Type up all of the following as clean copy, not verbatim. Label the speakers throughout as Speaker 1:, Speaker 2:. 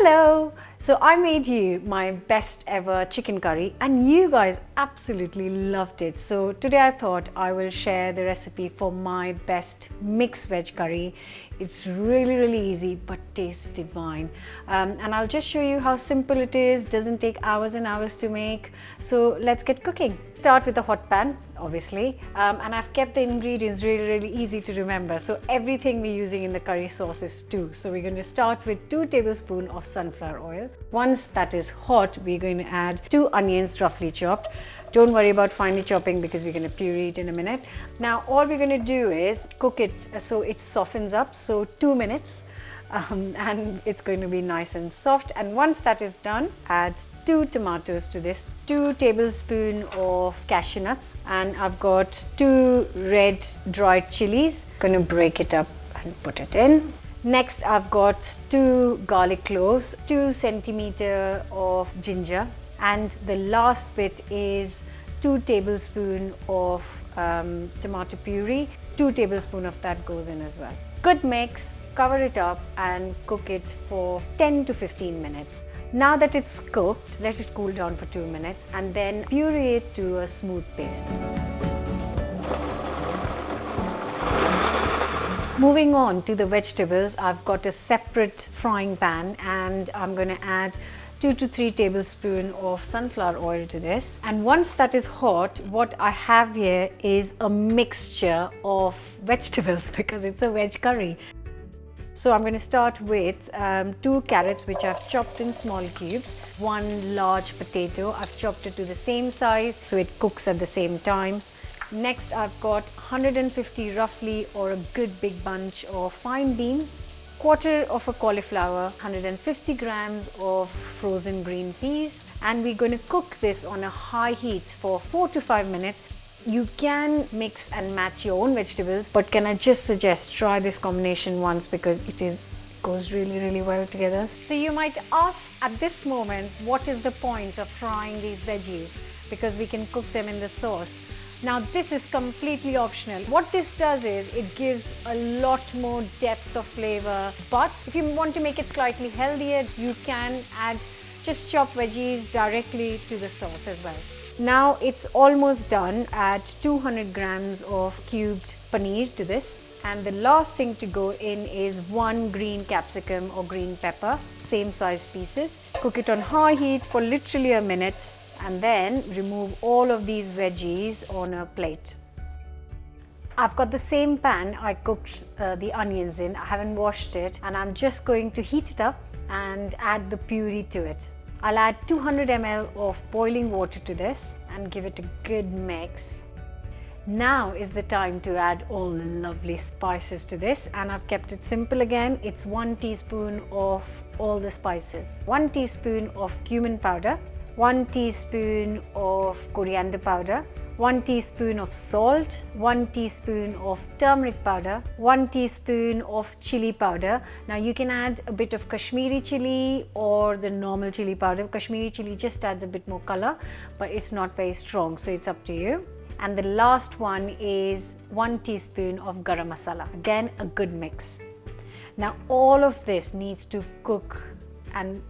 Speaker 1: Hello! So I made you my best ever chicken curry and you guys absolutely loved it. So today I thought I will share the recipe for my best mixed veg curry. It's really easy but tastes divine. And I'll just show you how simple it is. Doesn't take hours and hours to make. So let's get cooking. Start with a hot pan, obviously, and I've kept the ingredients really easy to remember. So everything we're using in the curry sauce is 2. So we're going to start with 2 tablespoons of sunflower oil. Once that is hot, we're going to add 2 onions roughly chopped. Don't worry about finely chopping because we're going to puree it in a minute. Now all we're going to do is cook it so it softens up, so 2 minutes. And it's going to be nice and soft. And once that is done, add 2 tomatoes to this, 2 tablespoons of cashew nuts, and I've got 2 red dried chilies. Going to break it up and put it in. Next, I've got 2 garlic cloves, 2 centimeters of ginger, and the last bit is 2 tablespoons of tomato puree. 2 tablespoons of that goes in as well. Good mix. Cover it up and cook it for 10 to 15 minutes. Now that it's cooked, let it cool down for 2 minutes and then puree it to a smooth paste. Moving on to the vegetables, I've got a separate frying pan and I'm going to add 2 to 3 tablespoons of sunflower oil to this. And once that is hot, what I have here is a mixture of vegetables because it's a veg curry. So I'm going to start with 2 carrots which I've chopped in small cubes, 1 large potato, I've chopped it to the same size so it cooks at the same time. Next I've got 150 roughly or a good big bunch of fine beans, quarter of a cauliflower, 150 grams of frozen green peas, and we're going to cook this on a high heat for 4 to 5 minutes. You can mix and match your own vegetables, but can I just suggest try this combination once because it goes really well together. So you might ask at this moment, what is the point of frying these veggies? Because we can cook them in the sauce. Now this is completely optional. What this does is it gives a lot more depth of flavor, but if you want to make it slightly healthier, you can add just chopped veggies directly to the sauce as well. Now it's almost done. Add 200 grams of cubed paneer to this, and the last thing to go in is 1 green capsicum or green pepper, same size pieces. Cook it on high heat for literally a minute and then remove all of these veggies on a plate. I've got the same pan I cooked the onions in. I haven't washed it and I'm just going to heat it up and add the puree to it. I'll add 200 ml of boiling water to this and give it a good mix. Now is the time to add all the lovely spices to this, and I've kept it simple again. It's 1 teaspoon of all the spices, 1 teaspoon of cumin powder, 1 teaspoon of coriander powder, 1 teaspoon of salt, 1 teaspoon of turmeric powder, 1 teaspoon of chili powder. Now you can add a bit of Kashmiri chili or the normal chili powder. Kashmiri chili just adds a bit more color, but it's not very strong, so it's up to you. And the last one is 1 teaspoon of garam masala. Again, a good mix. Now all of this needs to cook and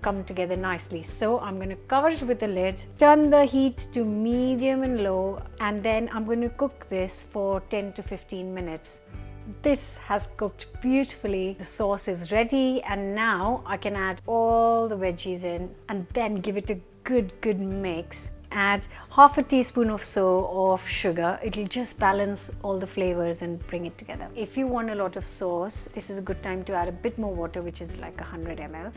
Speaker 1: come together nicely. So I'm going to cover it with the lid, turn the heat to medium and low, and then I'm going to cook this for 10 to 15 minutes. This has cooked beautifully. The sauce is ready and now I can add all the veggies in and then give it a good mix. Add half a teaspoon or so of sugar. It'll just balance all the flavors and bring it together. If you want a lot of sauce, this is a good time to add a bit more water, which is like 100 ml.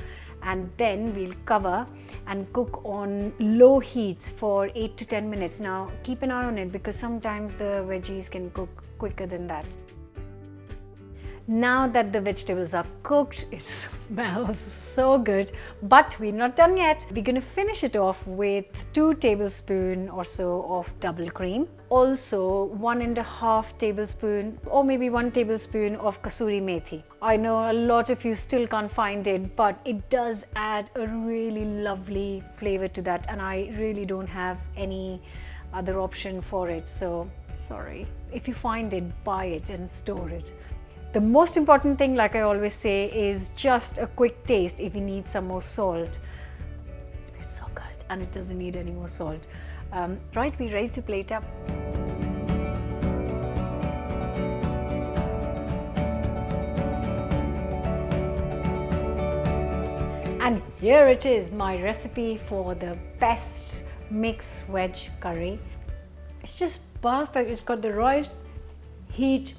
Speaker 1: And then we'll cover and cook on low heat for 8 to 10 minutes. Now keep an eye on it because sometimes the veggies can cook quicker than that. Now that the vegetables are cooked, it smells so good, but we're not done yet. We're going to finish it off with 2 tablespoons or so of double cream. Also 1.5 tablespoon or maybe 1 tablespoon of kasuri methi. I know a lot of you still can't find it, but it does add a really lovely flavor to that, and I really don't have any other option for it, so sorry. If you find it, buy it and store it. The most important thing, like I always say, is just a quick taste if you need some more salt. It's so good and it doesn't need any more salt. Right, we're ready to plate up. And here it is, my recipe for the best mixed veg curry. It's just perfect. It's got the right heat.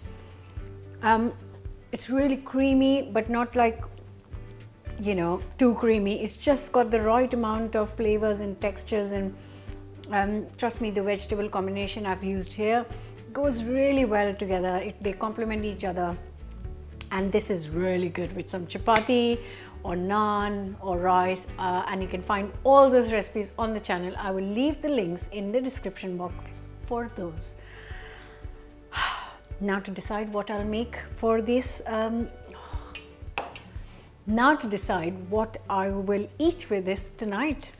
Speaker 1: It's really creamy, but not like, you know, too creamy. It's just got the right amount of flavors and textures, and trust me, the vegetable combination I've used here goes really well together. They complement each other, and this is really good with some chapati or naan or rice, and you can find all those recipes on the channel. I will leave the links in the description box for those. Now to decide what I'll make for this, now to decide what I will eat with this tonight.